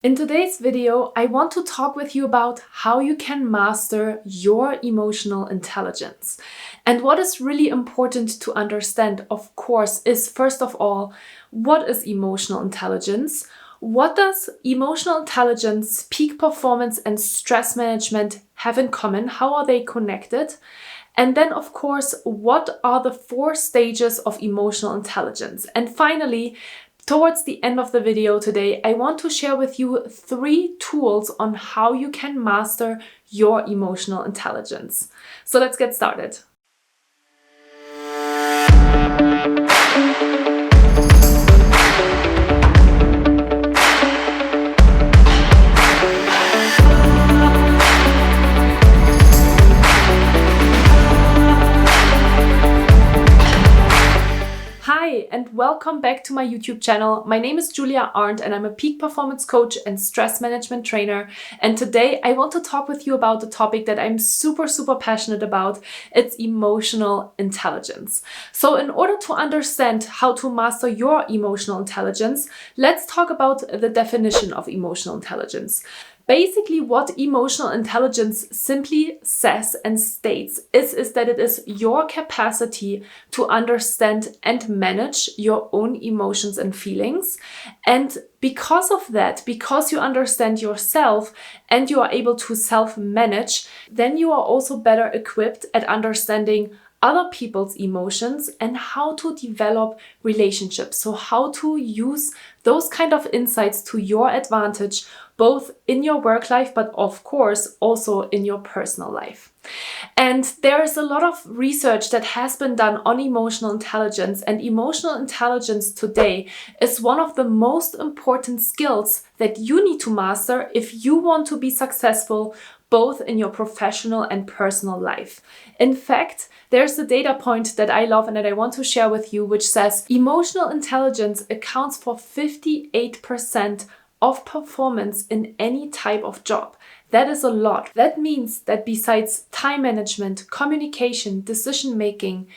In today's video, I want to talk with you about how you can master your emotional intelligence. And what is really important to understand, of course, is first of all, what is emotional intelligence? What does emotional intelligence, peak performance, and stress management have in common? How are they connected? And then, of course, what are the 4 stages of emotional intelligence? And finally, towards the end of the video today, I want to share with you 3 tools on how you can master your emotional intelligence. So let's get started. Hi, and welcome back to my YouTube channel. My name is Arndt and I'm a peak performance coach and stress management trainer. And today I want to talk with you about the topic that I'm super passionate about. It's emotional intelligence. So in order to understand how to master your emotional intelligence, let's talk about the definition of emotional intelligence. Basically, what emotional intelligence simply says and states is that it is your capacity to understand and manage your own emotions and feelings. And because of that, because you understand yourself and you are able to self-manage, then you are also better equipped at understanding other people's emotions and how to develop relationships. So how to use those kind of insights to your advantage, both in your work life, but of course also in your personal life. And there is a lot of research that has been done on emotional intelligence, and emotional intelligence today is one of the most important skills that you need to master if you want to be successful both in your professional and personal life. In fact, there's a data point that I love and that I want to share with you, which says emotional intelligence accounts for 58% of performance in any type of job. That is a lot. That means that besides time management, communication, decision making,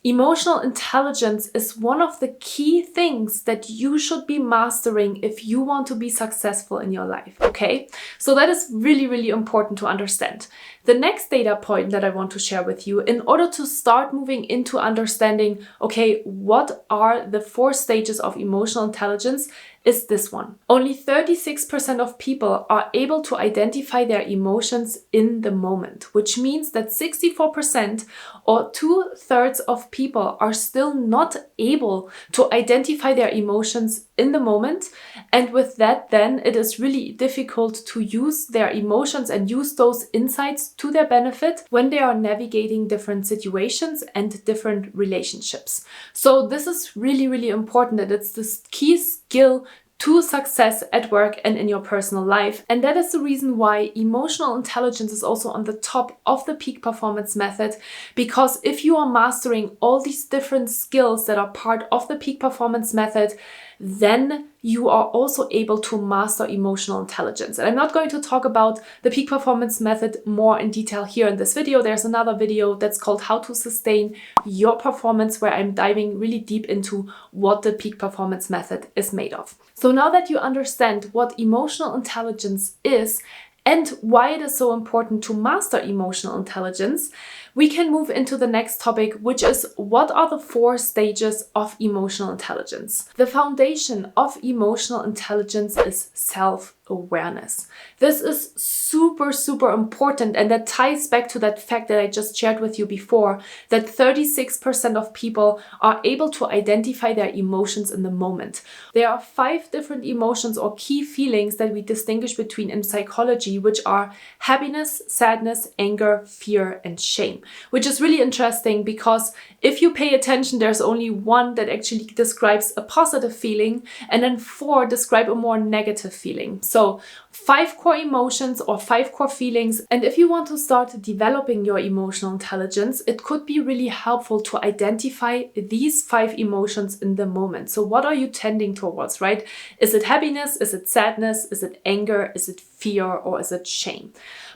emotional intelligence is one of the key things that you should be mastering if you want to be successful in your life, okay? So that is really important to understand. The next data point that I want to share with you in order to start moving into understanding, okay, what are the 4 stages of emotional intelligence is this one. Only 36% of people are able to identify their emotions in the moment, which means that 64% or 2/3 of people are still not able to identify their emotions in the moment. And with that, then it is really difficult to use their emotions and use those insights to their benefit when they are navigating different situations and different relationships. So this is really important, that it's this key skill to success at work and in your personal life. And that is the reason why emotional intelligence is also on the top of the peak performance method, because if you are mastering all these different skills that are part of the peak performance method, then you are also able to master emotional intelligence. And I'm not going to talk about the peak performance method more in detail here in this video. There's another video that's called How to Sustain Your Performance, where I'm diving really deep into what the peak performance method is made of. So now that you understand what emotional intelligence is and why it is so important to master emotional intelligence, we can move into the next topic, which is what are the 4 stages of emotional intelligence. The foundation of emotional intelligence is self-awareness. This is super important, and that ties back to that fact that I just shared with you before, that 36% of people are able to identify their emotions in the moment. There are 5 different emotions or key feelings that we distinguish between in psychology, which are happiness, sadness, anger, fear, and shame. Which is really interesting because if you pay attention, there's only 1 that actually describes a positive feeling, and then 4 describe a more negative feeling. So 5 core emotions or 5 core feelings. And if you want to start developing your emotional intelligence, it could be really helpful to identify these 5 emotions in the moment. So what are you tending towards, right? Is it happiness? Is it sadness? Is it anger? Is it fear? Or is it shame?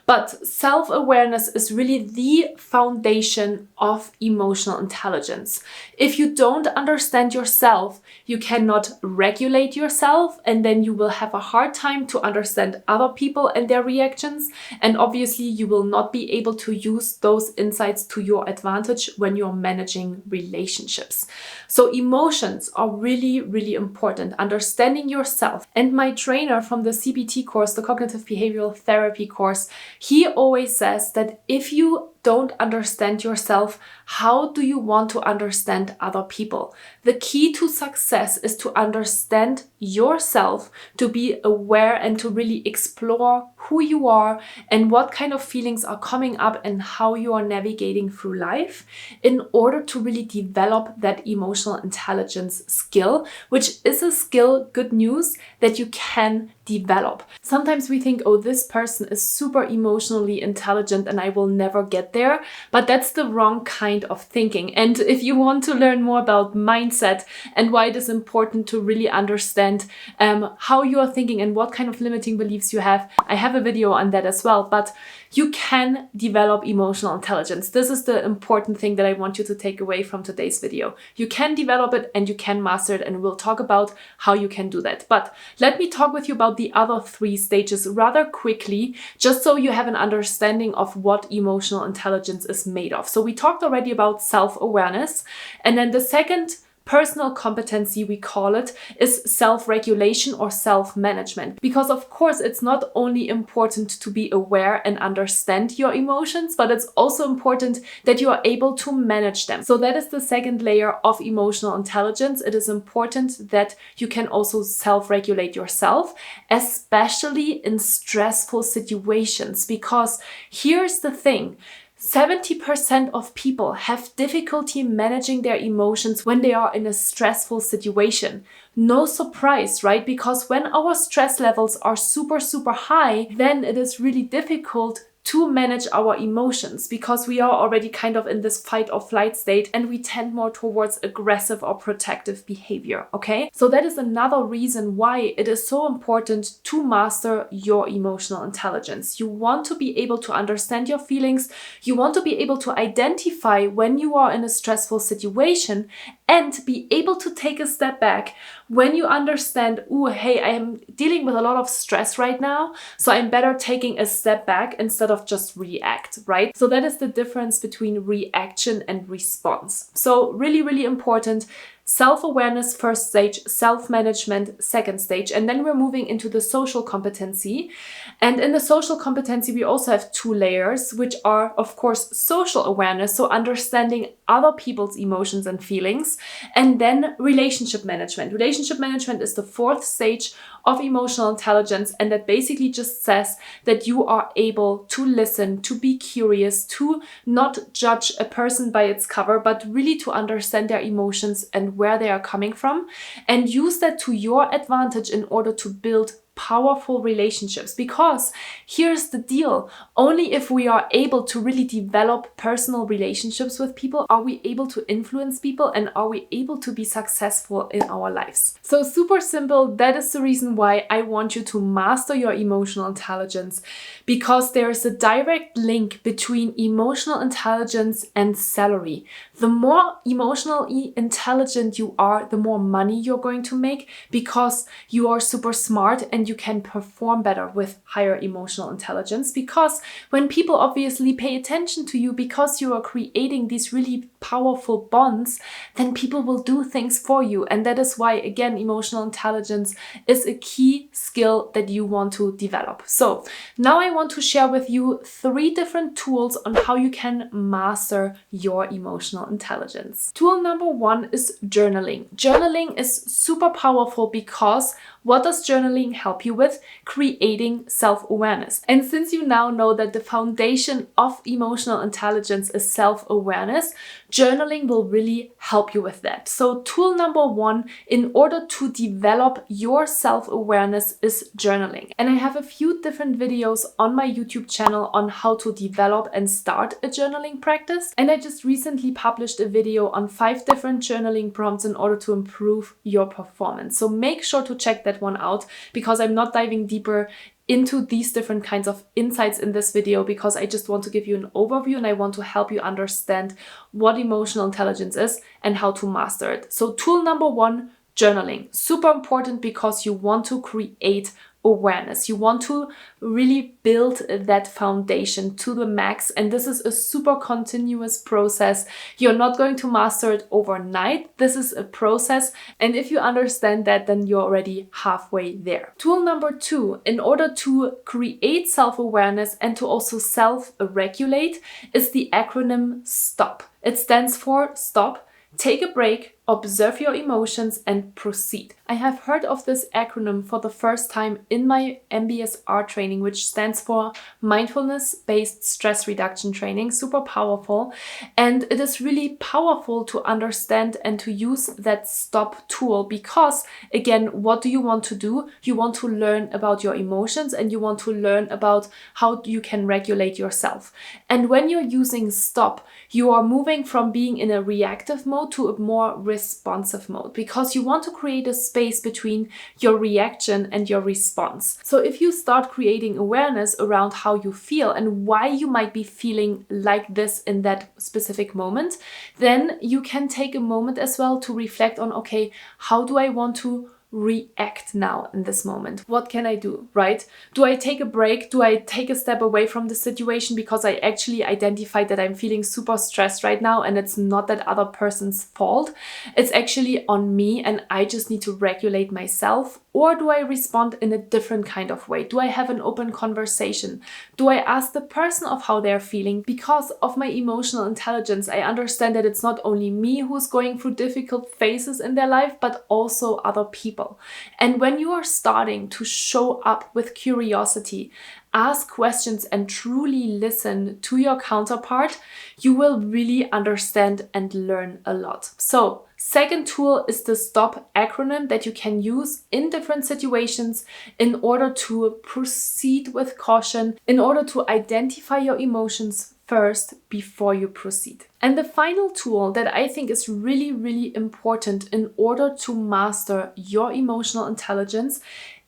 But self-awareness is really the foundation of emotional intelligence. If you don't understand yourself, you cannot regulate yourself, and then you will have a hard time to understand other people and their reactions. And obviously, you will not be able to use those insights to your advantage when you're managing relationships. So emotions are really, really important. Understanding yourself. And my trainer from the CBT course, the Cognitive Behavioral Therapy course, he always says that if you don't understand yourself, how do you want to understand other people? The key to success is to understand yourself, to be aware and to really explore who you are and what kind of feelings are coming up and how you are navigating through life in order to really develop that emotional intelligence skill, which is a skill, good news, that you can develop. Sometimes we think, oh, this person is super emotionally intelligent and I will never get there, but that's the wrong kind of thinking. And if you want to learn more about mindset and why it is important to really understand how you are thinking and what kind of limiting beliefs you have, I have a video on that as well. But you can develop emotional intelligence. This is the important thing that I want you to take away from today's video. You can develop it and you can master it, and we'll talk about how you can do that. But let me talk with you about the other 3 stages rather quickly, just so you have an understanding of what emotional intelligence is made of. So we talked already about self-awareness, and then the second personal competency, we call it, is self-regulation or self-management. Because of course, it's not only important to be aware and understand your emotions, but it's also important that you are able to manage them. So that is the second layer of emotional intelligence. It is important that you can also self-regulate yourself, especially in stressful situations. Because here's the thing, 70% of people have difficulty managing their emotions when they are in a stressful situation. No surprise, right? Because when our stress levels are super, super high, then it is really difficult to manage our emotions because we are already kind of in this fight or flight state and we tend more towards aggressive or protective behavior, okay? So that is another reason why it is so important to master your emotional intelligence. You want to be able to understand your feelings, you want to be able to identify when you are in a stressful situation and be able to take a step back when you understand, oh, hey, I am dealing with a lot of stress right now, so I'm better taking a step back instead of just react, right? So that is the difference between reaction and response. So really, really important. Self-awareness, first stage, self-management, second stage, and then we're moving into the social competency. And in the social competency, we also have 2 layers, which are, of course, social awareness, so understanding other people's emotions and feelings, and then relationship management. Relationship management is the 4th stage of emotional intelligence, and that basically just says that you are able to listen, to be curious, to not judge a person by its cover, but really to understand their emotions and where they are coming from, and use that to your advantage in order to build powerful relationships. Because here's the deal, only if we are able to really develop personal relationships with people are we able to influence people and are we able to be successful in our lives. So super simple, that is the reason why I want you to master your emotional intelligence, because there is a direct link between emotional intelligence and salary. The more emotionally intelligent you are, the more money you're going to make because you are super smart and you can perform better with higher emotional intelligence. Because when people obviously pay attention to you because you are creating these really powerful bonds, then people will do things for you. And that is why, again, emotional intelligence is a key skill that you want to develop. So now I want to share with you 3 different tools on how you can master your emotional intelligence. Tool number 1 is journaling. Journaling is super powerful because what does journaling help you with? Creating self-awareness. And since you now know that the foundation of emotional intelligence is self-awareness, journaling will really help you with that. So tool number 1 in order to develop your self-awareness is journaling. And I have a few different videos on my YouTube channel on how to develop and start a journaling practice. And I just recently published a video on 5 different journaling prompts in order to improve your performance. So make sure to check that one out, because I'm not diving deeper into these different kinds of insights in this video, because I just want to give you an overview and I want to help you understand what emotional intelligence is and how to master it. So tool number 1, journaling. Super important because you want to create awareness. You want to really build that foundation to the max, and this is a super continuous process. You're not going to master it overnight. This is a process, and if you understand that, then you're already halfway there. Tool number 2, in order to create self-awareness and to also self-regulate, is the acronym STOP. It stands for stop, take a break, observe your emotions, and proceed. I have heard of this acronym for the first time in my MBSR training, which stands for Mindfulness-Based Stress Reduction Training. Super powerful. And it is really powerful to understand and to use that stop tool because, again, what do you want to do? You want to learn about your emotions and you want to learn about how you can regulate yourself. And when you're using stop, you are moving from being in a reactive mode to a more responsive mode, because you want to create a space between your reaction and your response. So if you start creating awareness around how you feel and why you might be feeling like this in that specific moment, then you can take a moment as well to reflect on, okay, how do I want to react now in this moment? What can I do, right? Do I take a break? Do I take a step away from the situation because I actually identified that I'm feeling super stressed right now and it's not that other person's fault? It's actually on me and I just need to regulate myself. Or do I respond in a different kind of way? Do I have an open conversation? Do I ask the person of how they're feeling? Because of my emotional intelligence, I understand that it's not only me who's going through difficult phases in their life, but also other people. And when you are starting to show up with curiosity, ask questions and truly listen to your counterpart, you will really understand and learn a lot. So, second tool is the STOP acronym that you can use in different situations in order to proceed with caution, in order to identify your emotions first before you proceed. And the final tool that I think is really, really important in order to master your emotional intelligence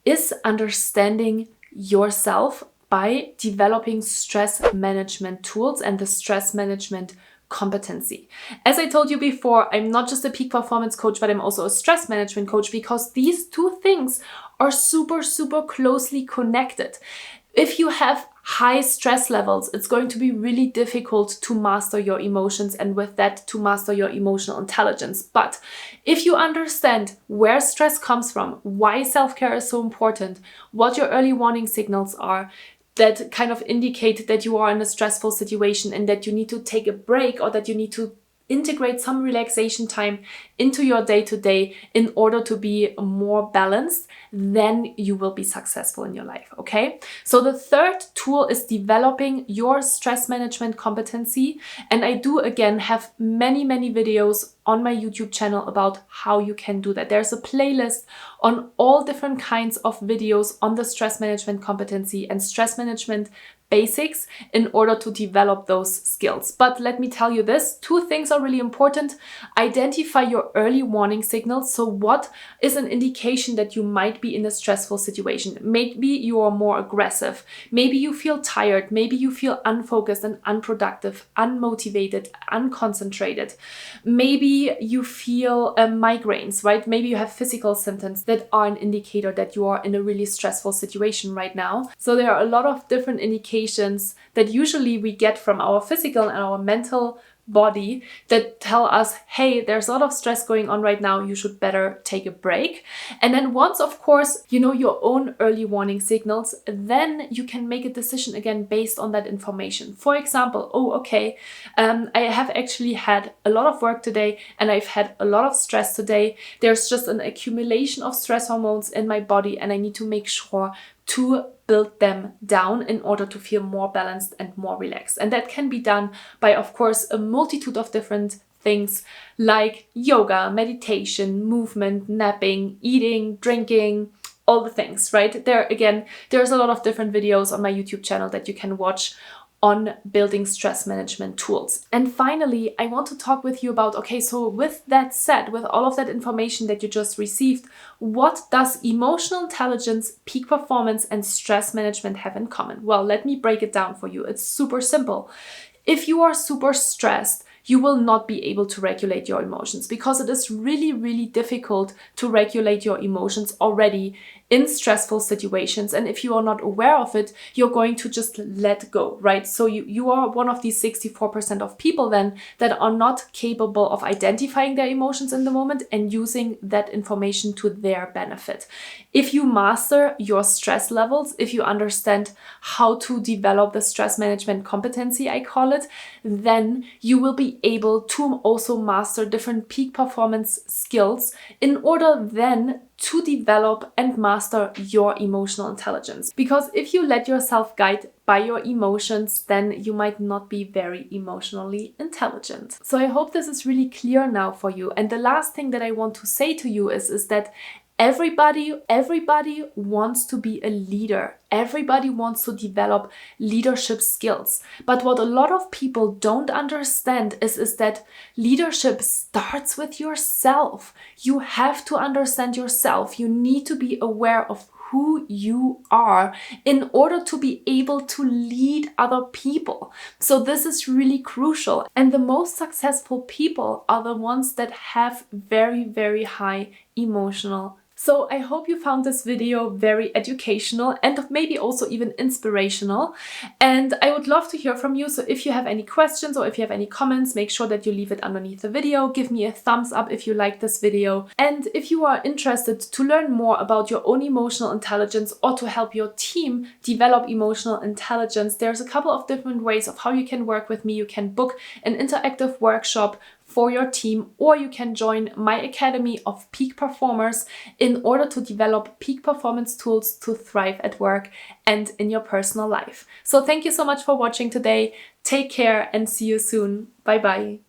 is understanding yourself by developing stress management tools and the stress management competency. As I told you before, I'm not just a peak performance coach, but I'm also a stress management coach because these two things are super, super closely connected. If you have high stress levels, it's going to be really difficult to master your emotions and with that to master your emotional intelligence. But if you understand where stress comes from, why self-care is so important, what your early warning signals are, that kind of indicate that you are in a stressful situation and that you need to take a break or that you need to integrate some relaxation time into your day-to-day in order to be more balanced, then you will be successful in your life, okay? So the third tool is developing your stress management competency. And I do, again, have many, many videos on my YouTube channel about how you can do that. There's a playlist on all different kinds of videos on the stress management competency and stress management basics in order to develop those skills. But let me tell you this, two things are really important. Identify your early warning signals. So what is an indication that you might be in a stressful situation? Maybe you are more aggressive. Maybe you feel tired. Maybe you feel unfocused and unproductive, unmotivated, unconcentrated. Maybe you feel migraines, right? Maybe you have physical symptoms that are an indicator that you are in a really stressful situation right now. So there are a lot of different indications that usually we get from our physical and our mental body that tell us, hey, there's a lot of stress going on right now, you should better take a break. And then once, of course, you know your own early warning signals, then you can make a decision again based on that information. For example, I have actually had a lot of work today and I've had a lot of stress today. There's just an accumulation of stress hormones in my body and I need to make sure to build them down in order to feel more balanced and more relaxed. And that can be done by, of course, a multitude of different things like yoga, meditation, movement, napping, eating, drinking, all the things, right? There's a lot of different videos on my YouTube channel that you can watch on building stress management tools. And finally, I want to talk with you about, okay, so with that said, with all of that information that you just received, what does emotional intelligence, peak performance, and stress management have in common? Well, let me break it down for you. It's super simple. If you are super stressed, you will not be able to regulate your emotions because it is really, really difficult to regulate your emotions already in stressful situations. And if you are not aware of it, you're going to just let go, right? So you are one of these 64% of people then that are not capable of identifying their emotions in the moment and using that information to their benefit. If you master your stress levels, if you understand how to develop the stress management competency, I call it, then you will be able to also master different peak performance skills in order then to develop and master your emotional intelligence. Because if you let yourself guide by your emotions, then you might not be very emotionally intelligent. So I hope this is really clear now for you. And the last thing that I want to say to you is that everybody wants to be a leader. Everybody wants to develop leadership skills. But what a lot of people don't understand is that leadership starts with yourself. You have to understand yourself. You need to be aware of who you are in order to be able to lead other people. So this is really crucial. And the most successful people are the ones that have very, very high emotional. So I hope you found this video very educational and maybe also even inspirational. And I would love to hear from you. So if you have any questions or if you have any comments, make sure that you leave it underneath the video. Give me a thumbs up if you like this video. And if you are interested to learn more about your own emotional intelligence or to help your team develop emotional intelligence, there's a couple of different ways of how you can work with me. You can book an interactive workshop for your team, or you can join my Academy of Peak Performers in order to develop peak performance tools to thrive at work and in your personal life. So thank you so much for watching today. Take care and see you soon. Bye bye.